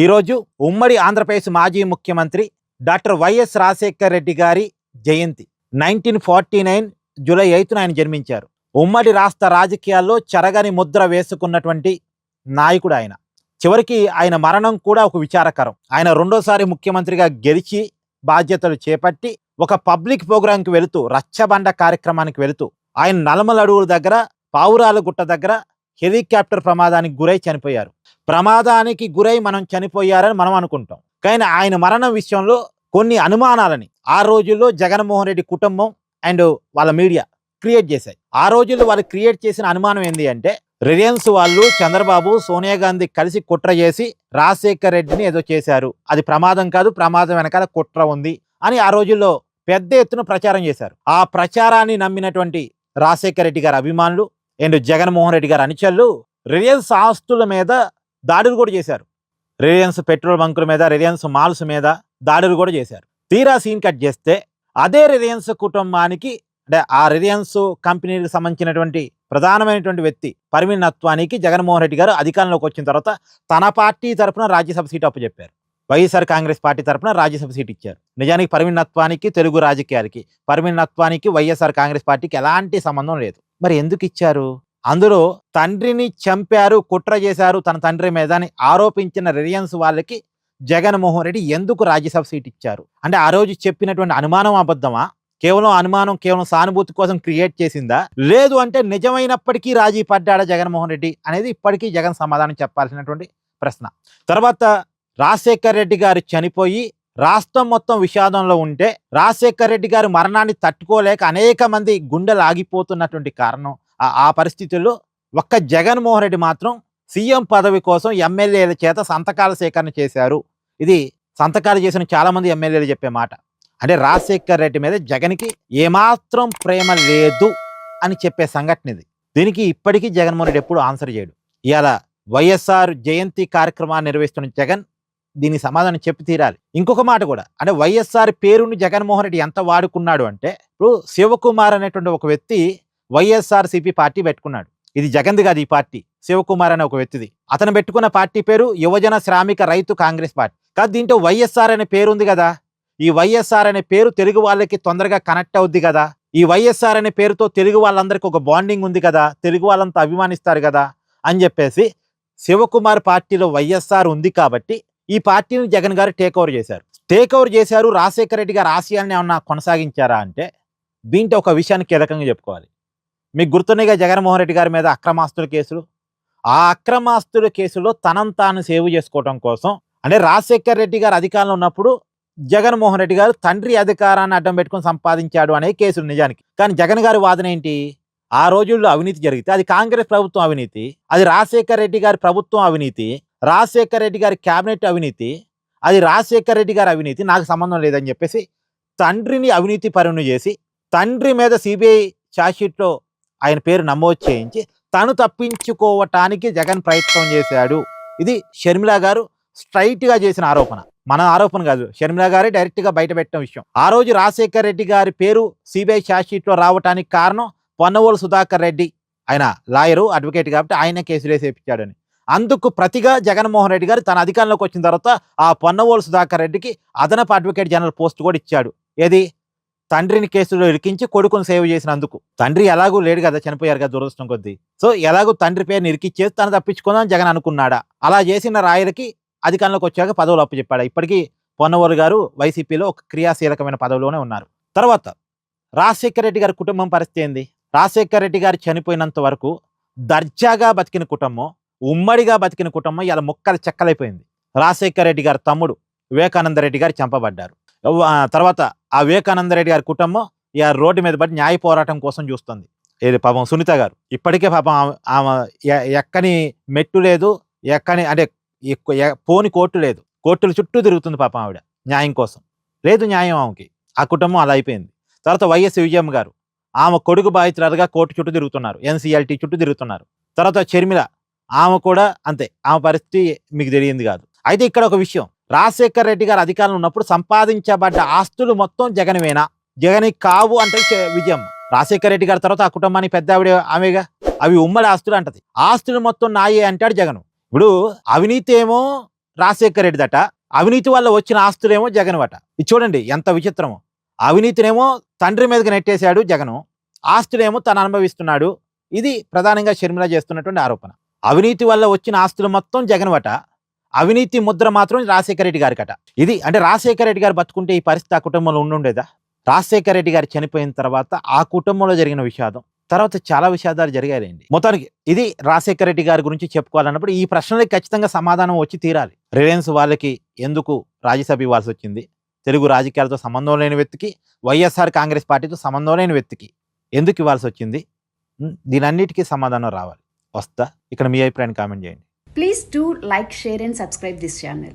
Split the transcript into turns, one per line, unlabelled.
ఈరోజు ఉమ్మడి ఆంధ్రప్రదేశ్ మాజీ ముఖ్యమంత్రి డాక్టర్ వైఎస్ రాజశేఖర్ రెడ్డి గారి జయంతి. 1949 జూలై 8న ఆయన జన్మించారు. ఉమ్మడి రాష్ట్ర రాజకీయాల్లో చెరగని ముద్ర వేసుకున్నటువంటి నాయకుడు ఆయన. చివరికి ఆయన మరణం కూడా ఒక విచారకరం. ఆయన రెండోసారి ముఖ్యమంత్రిగా గెలిచి బాధ్యతలు చేపట్టి ఒక పబ్లిక్ ప్రోగ్రాంకి వెళుతూ, రచ్చబండ కార్యక్రమానికి వెళుతూ ఆయన నలమల అడవుల దగ్గర, పావురాల గుట్ట దగ్గర హెలికాప్టర్ ప్రమాదానికి గురై చనిపోయారు. ప్రమాదానికి గురై మనం చనిపోయారని మనం అనుకుంటాం, కానీ ఆయన మరణం విషయంలో కొన్ని అనుమానాలని ఆ రోజుల్లో జగన్మోహన్ రెడ్డి కుటుంబం అండ్ వాళ్ళ మీడియా క్రియేట్ చేశాయి. ఆ రోజుల్లో వాళ్ళు క్రియేట్ చేసిన అనుమానం ఏంటి అంటే, రిలయన్స్ వాళ్ళు చంద్రబాబు, సోనియా గాంధీ కలిసి కుట్ర చేసి రాజశేఖర్ రెడ్డిని ఏదో చేశారు, అది ప్రమాదం కాదు, ప్రమాదం వెనకాల కుట్ర ఉంది అని ఆ రోజుల్లో పెద్ద ఎత్తున ప్రచారం చేశారు. ఆ ప్రచారాన్ని నమ్మినటువంటి రాజశేఖర్ రెడ్డి గారి అభిమానులు అండ్ జగన్మోహన్ రెడ్డి గారి అనుచరులు రిలయన్స్ ఆస్తుల మీద దాడులు కూడా చేశారు. రిలయన్స్ పెట్రోల్ బంకుల మీద, రిలయన్స్ మాల్స్ మీద దాడులు కూడా చేశారు. తీరా సీన్ కట్ చేస్తే అదే రిలయన్స్ కుటుంబానికి, అంటే ఆ రిలయన్స్ కంపెనీకి సంబంధించినటువంటి ప్రధానమైనటువంటి వ్యక్తి పర్వీన్ నత్వానికి జగన్మోహన్ రెడ్డి గారు అధికారంలోకి వచ్చిన తర్వాత తన పార్టీ తరఫున రాజ్యసభ సీటు అప్పచెప్పారు. వైఎస్ఆర్ కాంగ్రెస్ పార్టీ తరఫున రాజ్యసభ సీటు ఇచ్చారు. నిజానికి పర్వీన్ నత్వానికి తెలుగు రాజకీయాలకి, పర్వీన్ నత్వానికి వైఎస్ఆర్ కాంగ్రెస్ పార్టీకి ఎలాంటి సంబంధం లేదు. మరి ఎందుకు ఇచ్చారు? అందులో తండ్రిని చంపారు, కుట్ర చేశారు తన తండ్రి మీద అని ఆరోపించిన రిలయన్స్ వాళ్ళకి జగన్మోహన్ రెడ్డి ఎందుకు రాజ్యసభ సీట్ ఇచ్చారు? అంటే ఆ రోజు చెప్పినటువంటి అనుమానం అబద్ధమా? కేవలం అనుమానం, కేవలం సానుభూతి కోసం క్రియేట్ చేసిందా? లేదు అంటే నిజమైనప్పటికీ రాజీ పడ్డాడా జగన్మోహన్ రెడ్డి అనేది ఇప్పటికీ జగన్ సమాధానం చెప్పాల్సినటువంటి ప్రశ్న. తర్వాత రాజశేఖర్ రెడ్డి గారు చనిపోయి రాష్ట్రం మొత్తం విషాదంలో ఉంటే, రాజశేఖర్ రెడ్డి గారి మరణాన్ని తట్టుకోలేక అనేక మంది గుండెలు ఆగిపోతున్నటువంటి కారణం, ఆ పరిస్థితుల్లో ఒక్క జగన్మోహన్ రెడ్డి మాత్రం సీఎం పదవి కోసం ఎమ్మెల్యేల చేత సంతకాల సేకరణ చేశారు. ఇది సంతకాలు చేసిన చాలా మంది ఎమ్మెల్యేలు చెప్పే మాట. అంటే రాజశేఖర్ రెడ్డి మీద జగన్కి ఏమాత్రం ప్రేమ లేదు అని చెప్పే సంఘటన ఇది. దీనికి ఇప్పటికీ జగన్మోహన్ రెడ్డి ఎప్పుడు ఆన్సర్ చేయడు. ఇవాళ వైఎస్ఆర్ జయంతి కార్యక్రమాన్ని నిర్వహిస్తున్న జగన్ దీనికి సమాధానం చెప్పి తీరాలి. ఇంకొక మాట కూడా, అంటే వైఎస్ఆర్ పేరుని జగన్మోహన్ రెడ్డి ఎంత వాడుకున్నాడు అంటే, ఇప్పుడు శివకుమార్ అనేటువంటి ఒక వ్యక్తి వైఎస్ఆర్సీపీ పార్టీ పెట్టుకున్నాడు. ఇది జగన్ది కాదు, ఈ పార్టీ శివకుమార్ అనే ఒక వ్యక్తిది. అతను పెట్టుకున్న పార్టీ పేరు యువజన శ్రామిక రైతు కాంగ్రెస్ పార్టీ. కాదు, దీంట్లో వైఎస్ఆర్ అనే పేరు ఉంది కదా. ఈ వైఎస్ఆర్ అనే పేరు తెలుగు వాళ్ళకి తొందరగా కనెక్ట్ అవుద్ది కదా. ఈ వైఎస్ఆర్ అనే పేరుతో తెలుగు వాళ్ళందరికీ ఒక బాండింగ్ ఉంది కదా, తెలుగు వాళ్ళంతా అభిమానిస్తారు కదా అని చెప్పేసి శివకుమార్ పార్టీలో వైఎస్ఆర్ ఉంది కాబట్టి ఈ పార్టీని జగన్ గారు టేక్ ఓవర్ చేశారు. రాజశేఖర రెడ్డి గారు ఆశయాన్ని ఏమన్నా కొనసాగించారా అంటే, దీంట్లో ఒక విషయాన్ని కీలకంగా చెప్పుకోవాలి. మీకు గుర్తున్నాయిగా జగన్మోహన్ రెడ్డి గారి మీద అక్రమాస్తుల కేసులు. ఆ అక్రమాస్తుల కేసులో తనను తాను సేవ్ చేసుకోవడం కోసం, అంటే రాజశేఖర్ రెడ్డి గారు అధికారంలో ఉన్నప్పుడు జగన్మోహన్ రెడ్డి గారు తండ్రి అధికారాన్ని అడ్డం పెట్టుకుని సంపాదించాడు అనే కేసులు నిజానికి. కానీ జగన్ గారి వాదన ఏంటి? ఆ రోజుల్లో అవినీతి జరిగితే అది కాంగ్రెస్ ప్రభుత్వం అవినీతి, అది రాజశేఖర్ రెడ్డి గారి ప్రభుత్వం అవినీతి, రాజశేఖర్ రెడ్డి గారి క్యాబినెట్ అవినీతి, అది రాజశేఖర్ రెడ్డి గారి అవినీతి, నాకు సంబంధం లేదని చెప్పేసి తండ్రిని అవినీతి పరుని చేసి, తండ్రి మీద సిబిఐ ఛార్జ్షీట్లో ఆయన పేరు నమోదు చేయించి తను తప్పించుకోవటానికి జగన్ ప్రయత్నం చేశాడు. ఇది షర్మిల గారు స్ట్రైట్గా చేసిన ఆరోపణ, మన ఆరోపణ కాదు. షర్మిల గారే డైరెక్ట్గా బయట పెట్టిన విషయం. ఆ రోజు రాజశేఖర్ రెడ్డి గారి పేరు సిబిఐ ఛార్జ్షీట్లో రావటానికి కారణం పొన్నవోలు సుధాకర్ రెడ్డి, ఆయన లాయరు, అడ్వకేట్ కాబట్టి ఆయన కేసులు వేసేపించాడని. అందుకు ప్రతిగా జగన్మోహన్ రెడ్డి గారు తన అధికారంలోకి వచ్చిన తర్వాత ఆ పొన్నవోలు సుధాకర్ రెడ్డికి అదనపు అడ్వకేట్ జనరల్ పోస్ట్ కూడా ఇచ్చాడు. ఏది? తండ్రిని కేసులో ఇరికించి కొడుకును సేవ్ చేసినందుకు. తండ్రి ఎలాగూ లేడు కదా, చనిపోయారు కదా దురదృష్టం కొద్దీ. సో ఎలాగూ తండ్రి పేరుని ఇరికిచ్చేసి తను తప్పించుకుందాం జగన్ అనుకున్నాడా? అలా చేసిన రాయలకి అధికారంలోకి వచ్చాక పదవులు అప్పచెప్పాడు. ఇప్పటికీ పొన్నవోలు గారు వైసీపీలో ఒక క్రియాశీలకమైన పదవిలోనే ఉన్నారు. తర్వాత రాజశేఖర రెడ్డి గారి కుటుంబం పరిస్థితి ఏంది? రాజశేఖర రెడ్డి గారు చనిపోయినంత వరకు దర్జాగా బతికిన కుటుంబం, ఉమ్మడిగా బతికిన కుటుంబం ఇలా ముక్కలు చెక్కలైపోయింది. రాజశేఖర రెడ్డి గారి తమ్ముడు వివేకానంద రెడ్డి గారు చంపబడ్డారు. తర్వాత ఆ వివేకానంద రెడ్డి గారి కుటుంబం ఇక రోడ్డు మీద పడి న్యాయ పోరాటం కోసం చూస్తుంది. ఏది పాపం సునీత గారు, ఇప్పటికే పాపం ఆమె ఎక్కని మెట్టు లేదు, ఎక్కని అంటే పోని కోర్టు లేదు, కోర్టుల చుట్టూ తిరుగుతుంది పాపం ఆవిడ న్యాయం కోసం. లేదు న్యాయం ఆమెకి. ఆ కుటుంబం అలా అయిపోయింది. తర్వాత వైఎస్ విజయమ్మ గారు, ఆమె కొడుకు బాధితురాలుగా కోర్టు చుట్టూ తిరుగుతున్నారు, ఎన్సీఎల్టీ చుట్టూ తిరుగుతున్నారు. తర్వాత షర్మిల, ఆమె కూడా అంతే, ఆమె పరిస్థితి మీకు తెలియంది కాదు. అయితే ఇక్కడ ఒక విషయం, రాజశేఖర్ రెడ్డి గారు అధికారంలో ఉన్నప్పుడు సంపాదించబడ్డ ఆస్తులు మొత్తం జగన్వేనా? జగన్ కావు అంటే విజయమ్మ. రాజశేఖర్ రెడ్డి గారి తర్వాత ఆ కుటుంబానికి పెద్ద ఆవిడ ఆమెగా, అవి ఉమ్మడి ఆస్తులు అంటది. ఆస్తులు మొత్తం నాయే అంటాడు జగన్. ఇప్పుడు అవినీతి ఏమో రాజశేఖర రెడ్డిదట, అవినీతి వల్ల వచ్చిన ఆస్తులేమో జగన్ అట. ఇది చూడండి ఎంత విచిత్రమో. అవినీతినేమో తండ్రి మీదకి నెట్టేశాడు జగను, ఆస్తులేమో తను అనుభవిస్తున్నాడు. ఇది ప్రధానంగా షర్మిల చేస్తున్నటువంటి ఆరోపణ. అవినీతి వల్ల వచ్చిన ఆస్తులు మొత్తం జగన్ అట, అవినీతి ముద్ర మాత్రం రాజశేఖర రెడ్డి గారికట. ఇది అంటే రాజశేఖర రెడ్డి గారు బతుకుంటే ఈ పరిస్థితి ఆ కుటుంబంలో ఉండుండేదా? రాజశేఖర రెడ్డి గారు చనిపోయిన తర్వాత ఆ కుటుంబంలో జరిగిన విషాదం, తర్వాత చాలా విషాదాలు జరిగాయండి. మొత్తానికి ఇది రాజశేఖర రెడ్డి గారి గురించి చెప్పుకోవాలన్నప్పుడు ఈ ప్రశ్నలకి ఖచ్చితంగా సమాధానం వచ్చి తీరాలి. రిలయన్స్ వాళ్ళకి ఎందుకు రాజ్యసభ ఇవ్వాల్సి వచ్చింది? తెలుగు రాజకీయాలతో సంబంధం లేని వ్యక్తికి, వైఎస్ఆర్ కాంగ్రెస్ పార్టీతో సంబంధం లేని వ్యక్తికి ఎందుకు ఇవ్వాల్సి వచ్చింది? దీనన్నిటికీ సమాధానం రావాలి. వస్తా. ఇక్కడ మీ అభిప్రాయాన్ని కామెంట్ చేయండి.
Please do like, share and subscribe this channel.